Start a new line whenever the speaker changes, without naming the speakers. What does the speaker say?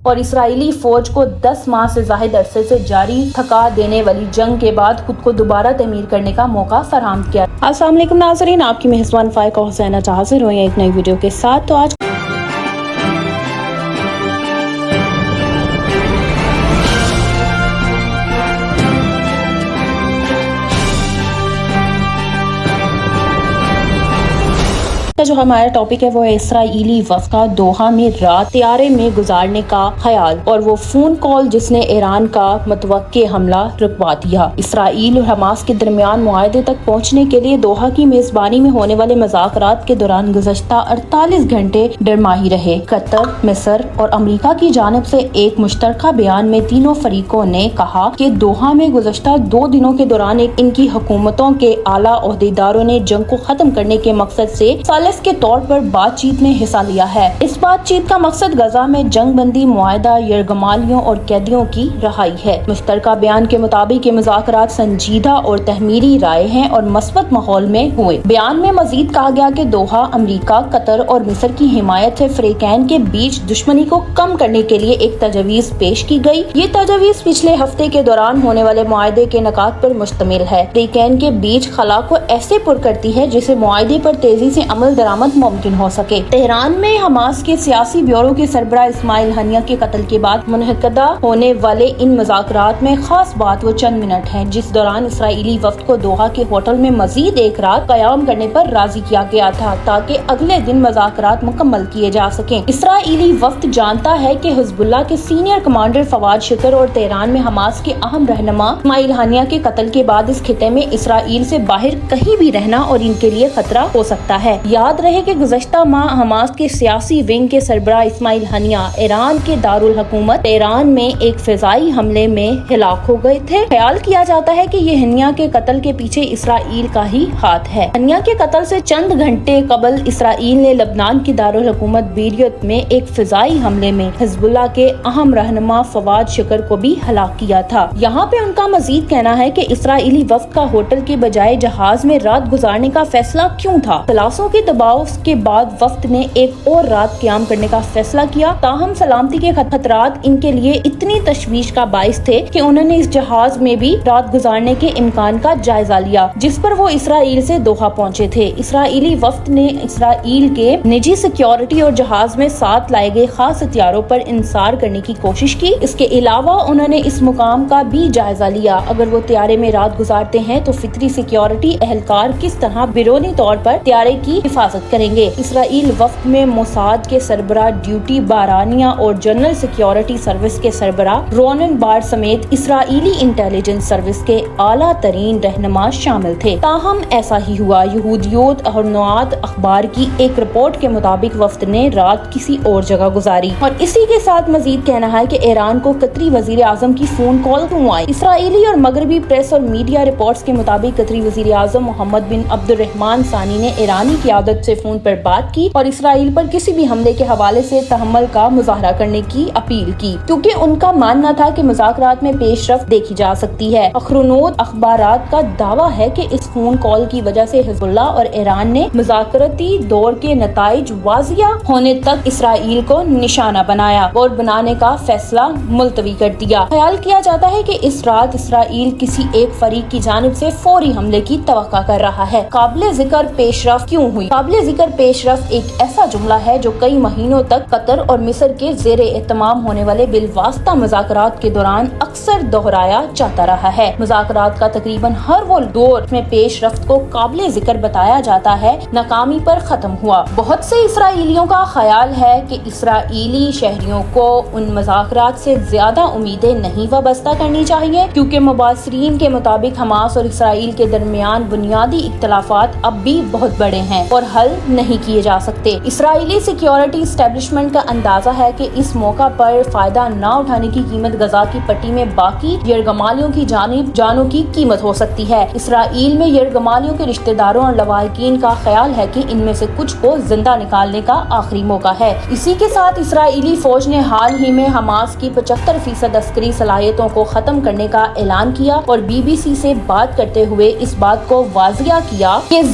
اور اسرائیلی فوج کو 10 ماہ سے زائد عرصے سے جاری تھکا دینے والی جنگ کے بعد خود کو دوبارہ تعمیر کرنے کا موقع فراہم کیا۔ السلام علیکم ناظرین، آپ کی میزبان فائقہ حسینہ حاضر ہوئی ہیں ایک نئی ویڈیو کے ساتھ۔ تو آج جو ہمارا ٹاپک ہے وہ ہے اسرائیلی وفد کا دوحہ میں رات طیارے میں گزارنے کا خیال اور وہ فون کال جس نے ایران کا متوقع حملہ رکوا دیا۔ اسرائیل اور حماس کے درمیان معاہدے تک پہنچنے کے لیے دوحہ کی میزبانی میں ہونے والے مذاکرات کے دوران گزشتہ 48 گھنٹے ڈرمائی رہے۔ قطر، مصر اور امریکہ کی جانب سے ایک مشترکہ بیان میں تینوں فریقوں نے کہا کہ دوحہ میں گزشتہ 2 دنوں کے دوران ان کی حکومتوں کے اعلیٰ عہدیداروں نے جنگ کو ختم کرنے کے مقصد سے کے طور پر بات چیت میں حصہ لیا ہے۔ اس بات چیت کا مقصد غزہ میں جنگ بندی معاہدہ، یرغمالیوں اور قیدیوں کی رہائی ہے۔ مشترکہ بیان کے مطابق یہ مذاکرات سنجیدہ اور تحمیری رائے ہیں اور مثبت ماحول میں ہوئے۔ بیان میں مزید کہا گیا کہ دوحہ امریکہ، قطر اور مصر کی حمایت سے فریقین کے بیچ دشمنی کو کم کرنے کے لیے ایک تجویز پیش کی گئی۔ یہ تجویز پچھلے ہفتے کے دوران ہونے والے معاہدے کے نکات پر مشتمل ہے۔ فریقین کے بیچ خلا کو ایسے پر کرتی ہے جسے معاہدے پر تیزی سے عمل درآمد ممکن ہو سکے۔ تہران میں حماس کے سیاسی بیورو کے سربراہ اسماعیل ہنیہ کے قتل کے بعد منعقدہ ہونے والے ان مذاکرات میں خاص بات وہ چند منٹ ہے جس دوران اسرائیلی وفد کو دوحہ کے ہوٹل میں مزید ایک رات قیام کرنے پر راضی کیا گیا تھا تاکہ اگلے دن مذاکرات مکمل کیے جا سکیں۔ اسرائیلی وفد جانتا ہے کہ حزب اللہ کے سینئر کمانڈر فواد شکر اور تہران میں حماس کے اہم رہنما اسماعیل ہنیہ کے قتل کے بعد اس خطے میں اسرائیل سے باہر کہیں بھی رہنا اور ان کے لیے خطرہ ہو سکتا ہے۔ یاد رہے کہ گزشتہ ماہ حماس کے سیاسی ونگ کے سربراہ اسماعیل ہنیہ ایران کے دارالحکومت تہران میں ایک فضائی حملے میں ہلاک ہو گئے تھے۔ خیال کیا جاتا ہے کہ یہ ہنیہ کے قتل کے پیچھے اسرائیل کا ہی ہاتھ ہے۔ ہنیہ کے قتل سے چند گھنٹے قبل اسرائیل نے لبنان کی دارالحکومت بیروت میں ایک فضائی حملے میں حزب اللہ کے اہم رہنما فواد شکر کو بھی ہلاک کیا تھا۔ یہاں پہ ان کا مزید کہنا ہے کہ اسرائیلی وفد کا ہوٹل کے بجائے جہاز میں رات گزارنے کا فیصلہ کیوں تھا۔ خلاصوں کے دباؤ کے بعد وفد نے ایک اور رات قیام کرنے کا فیصلہ کیا، تاہم سلامتی کے خطرات ان کے لیے اتنی تشویش کا باعث تھے کہ انہوں نے اس جہاز میں بھی رات گزارنے کے امکان کا جائزہ لیا جس پر وہ اسرائیل سے دوحہ پہنچے تھے۔ اسرائیلی وفد نے اسرائیل کے نجی سیکیورٹی اور جہاز میں ساتھ لائے گئے خاص ہتھیاروں پر انحصار کرنے کی کوشش کی۔ اس کے علاوہ انہوں نے اس مقام کا بھی جائزہ لیا اگر وہ طیارے میں رات گزارتے ہیں تو فطری سیکیورٹی اہلکار کس طرح بیرونی طور پر طیارے کی حفاظت کریں گے۔ اسرائیل وفد میں موساد کے سربراہ ڈیوٹی بارانیہ اور جنرل سیکیورٹی سروس کے سربراہ رونن بار سمیت اسرائیلی انٹیلیجنس سروس کے اعلیٰ ترین رہنما شامل تھے۔ تاہم ایسا ہی ہوا۔ یہودیوت اور نوعات اخبار کی ایک رپورٹ کے مطابق وفد نے رات کسی اور جگہ گزاری۔ اور اسی کے ساتھ مزید کہنا ہے کہ ایران کو قطری وزیر اعظم کی فون کال کیوں آئی۔ اسرائیلی اور مغربی پریس اور میڈیا رپورٹس کے مطابق قطری وزیر اعظم محمد بن عبد الرحمن ثانی نے ایرانی قیادت سے فون پر بات کی اور اسرائیل پر کسی بھی حملے کے حوالے سے تحمل کا مظاہرہ کرنے کی اپیل کی کیونکہ ان کا ماننا تھا کہ مذاکرات میں پیش رفت دیکھی جا سکتی ہے۔ اخرونوت اخبارات کا دعویٰ ہے کہ اس فون کال کی وجہ سے حزب اللہ اور ایران نے مذاکراتی دور کے نتائج واضح ہونے تک اسرائیل کو نشانہ بنایا اور بنانے کا فیصلہ ملتوی کر دیا۔ خیال کیا جاتا ہے کہ اس رات اسرائیل کسی ایک فریق کی جانب سے فوری حملے کی توقع کر رہا ہے۔ قابل ذکر پیش رفت کیوں ہوئی؟ قابل ذکر پیش رفت ایک ایسا جملہ ہے جو کئی مہینوں تک قطر اور مصر کے زیر اہتمام ہونے والے بالواسطہ مذاکرات کے دوران اکثر دہرایا جاتا رہا ہے۔ مذاکرات کا تقریباً ہر وہ دور میں پیش رفت کو قابل ذکر بتایا جاتا ہے ناکامی پر ختم ہوا۔ بہت سے اسرائیلیوں کا خیال ہے کہ اسرائیلی شہریوں کو ان مذاکرات سے زیادہ امیدیں نہیں وابستہ کرنی چاہیے کیونکہ مبصرین کے مطابق حماس اور اسرائیل کے درمیان بنیادی اختلافات اب بھی بہت بڑے ہیں اور حل نہیں کیے جا سکتے۔ اسرائیلی سیکیورٹی اسٹیبلشمنٹ کا اندازہ ہے کہ اس موقع پر فائدہ نہ اٹھانے کی قیمت غزہ کی پٹی میں باقی یرغمالیوں کی جانب جانوں کی قیمت ہو سکتی ہے۔ اسرائیل میں یرغمالیوں کے رشتہ داروں اور لواحقین کا خیال ہے کہ ان میں سے کچھ کو زندہ نکالنے کا آخری موقع ہے۔ اسی کے ساتھ اسرائیلی فوج نے حال ہی میں حماس کی 75% عسکری صلاحیتوں کو ختم کرنے کا اعلان کیا اور بی بی سی سے بات کرتے ہوئے اس بات کو واضح کیا کہ